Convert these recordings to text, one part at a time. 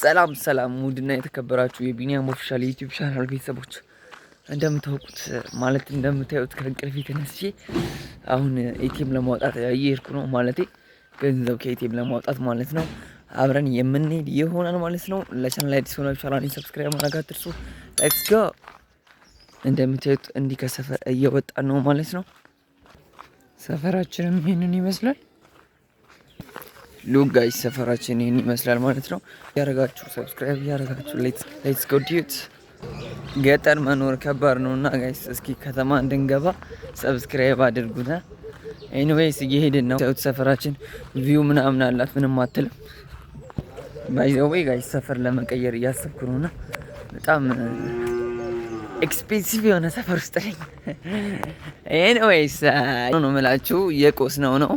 ሰላም ውድና የተከበራችሁ የቢኒያም ኦፊሻል የዩቲዩብ ቻናል ቤተሰቦች እንደምታዩት ከእንቅልፌ ተነስቼ አሁን ኤቲኤም ለማውጣት እየሄድኩ ነው። ማለቴ ገንዘብ ከኤቲኤም ለማውጣት ማለት ነው። አብረን የምንሄድ ይሆናል ማለት ነው። ለቻናል አዲስ ሆናችሁ ቻናሌን ሰብስክራይብ ማድረግ አትርሱ። ሌትስ ጎ። እንደምታዩት እንዲህ ከሰፈር እየወጣን ነው ማለት ነው። ሰፈራችንም ይሄንን ይመስላል። ሉክ ጋይስ ሰፈራችን ይሄን ይመስላል ማለት ነው። ያረጋችሁ ሰብስክራይብ ያረጋችሁ ሌትስ ጎ ዲዩት። ገጠር መኖር ከባድ ነውና ጋይስ እስኪ ከተማ እንድንገባ ሰብስክራይብ አድርጉና። ኤኒዌይስ እየሄድን ነው። ሰፈራችን ቪው ምናምን አላት፣ ምንም አትልም። ባይ ዘ ዌይ ጋይስ ሰፈር ለመቀየር እያሰብኩ ነውና በጣም ኤክስፔንሲቭ የሆነ ሰፈር ውስጥ ነኝ። ኤኒዌይስ ነው የምላችሁ የቆስነው ነው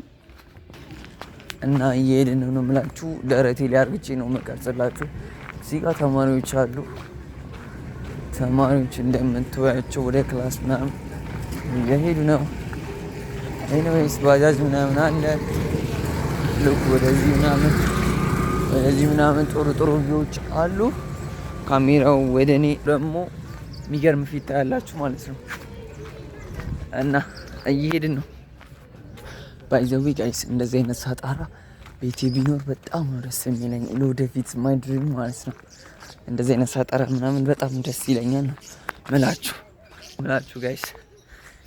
እና እየሄድን ነው የምላችሁ። ደረቴ ላይ አርግቼ ነው መቀርጽላችሁ። እዚህ ጋር ተማሪዎች አሉ። ተማሪዎች እንደምትወያቸው ወደ ክላስ ምናምን እየሄዱ ነው። ኤኒዌይስ ባጃጅ ምናምን አለ። ልክ ወደዚህ ምናምን ጥሩ ቪዎች አሉ። ካሜራው ወደ እኔ ደግሞ የሚገርም ፊት ያላችሁ ማለት ነው። እና እየሄድን ነው። ባይ ዘ ዌይ ጋይስ እንደዚህ አይነት ሳጣራ ቤቴ ቢኖር በጣም ነው ደስ የሚለኝ። ለወደፊት ማይ ድሪም ማለት ነው። እንደዚህ አይነት ሳጣራ ምናምን በጣም ደስ ይለኛል ነው ምላችሁ ጋይስ።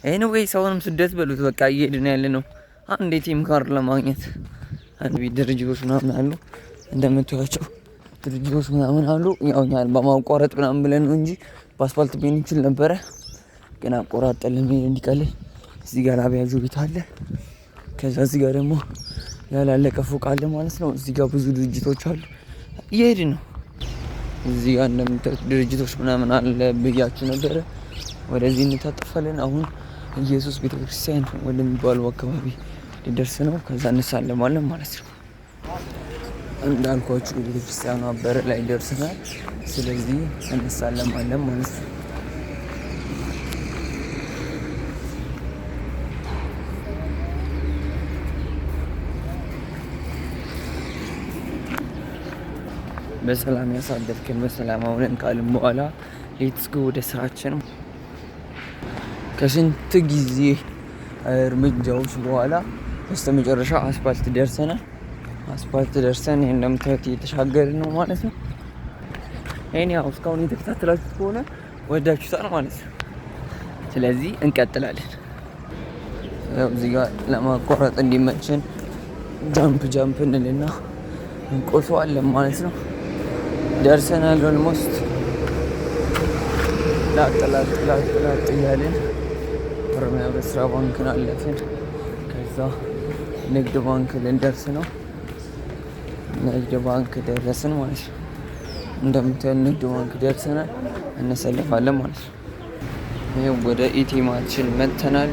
ኤኒዌይ ሰውንም ስደት በሉት በቃ እየሄድን ያለ ነው። አንድ ኤቲኤም ካርድ ለማግኘት አንድ ቤት ድርጅቶች ምናምን አሉ። እንደምታዩቸው ድርጅቶች ምናምን አሉ። ያው እኛ በማቋረጥ ምናምን ብለን ነው እንጂ በአስፋልት ቤት እንችል ነበረ፣ ግን አቆራርጠን ለመሄድ እንዲቀለኝ እዚህ ጋር አብያጆ ቤት አለ። ከዛ እዚህ ጋር ደግሞ ያላለቀ ፎቅ አለ ማለት ነው። እዚህ ጋር ብዙ ድርጅቶች አሉ። እየሄድን ነው። እዚህ ጋር እንደምታዩት ድርጅቶች ምናምን አለ ብያችሁ ነበረ። ወደዚህ እንታጠፋለን። አሁን ኢየሱስ ቤተክርስቲያን ወደሚባለው አካባቢ ሊደርስ ነው። ከዛ እንሳለማለን ማለት ነው። እንዳልኳችሁ ቤተክርስቲያኑ በር ላይ ደርሰናል። ስለዚህ እንሳለማለን ማለት ነው። በሰላም ያሳደርከን በሰላም አውለን ካልን በኋላ ሌትስ ጎ ወደ ስራችን። ከስንት ጊዜ እርምጃዎች በኋላ በስተመጨረሻ አስፓልት ደርሰናል። አስፓልት ደርሰን እንደምታዩት እየተሻገርን ነው ማለት ነው። እኔ ያው እስካሁን የተከታተላችሁት ከሆነ ወዳችሁታል ማለት ነው። ስለዚህ እንቀጥላለን። እዚህ ጋር ለማቋረጥ እንዲመችን ጃምፕ እንልና እንቆሰዋለን ማለት ነው። ደርሰናል። ኦልሞስት ላጥ እያለን ኦሮሚያ ህብረት ስራ ባንክን አለፍን። ከዛ ንግድ ባንክ ልንደርስ ነው። ንግድ ባንክ ደረስን ማለት ነው። እንደምታዩት ንግድ ባንክ ደርሰናል። እንሰልፋለን ማለት ነው። ይሄው ወደ ኤቲኤማችን መጥተናል።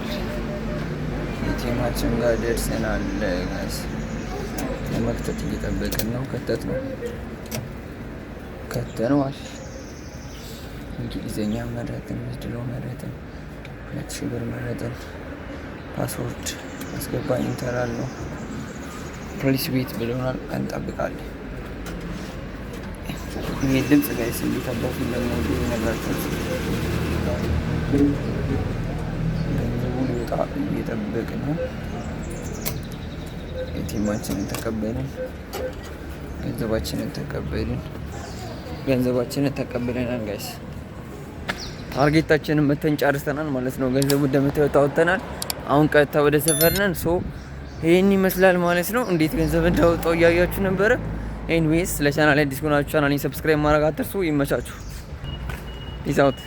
ኤቲኤማችን ጋር ደርሰናል። ጋይስ ለመክተት እየጠበቅን ነው። ከተነዋል። እንግሊዘኛ መረጥን፣ ምድሎ መረጥን፣ 2000 ብር መረጥን። ፓስወርድ አስገባ ኢንተራል ነው። ፖሊስ ቤት ብለናል። እንጠብቃለን። ይሄ ድምጽ ጋይስ እንዲታባቱ እንደሞዱ ነገራቸው ገንዘቡ ሊወጣ እየጠበቅን ነው። ኤቲኤማችንን ተቀበልን። ገንዘባችንን ተቀብለናል ጋይስ። ታርጌታችንን መተን ጨርሰናል ማለት ነው። ገንዘቡ እንደምታዩት አውጥተናል። አሁን ቀጥታ ወደ ሰፈር ነን። ይሄን ይመስላል ማለት ነው። እንዴት ገንዘብ እንዳወጣው እያያችሁ ነበረ። ኤኒዌይስ ለቻናል አዲስ ሆናችሁ ቻናሌን ሰብስክራይብ ማድረግ አትርሱ። ይመቻችሁ። ፒስ አውት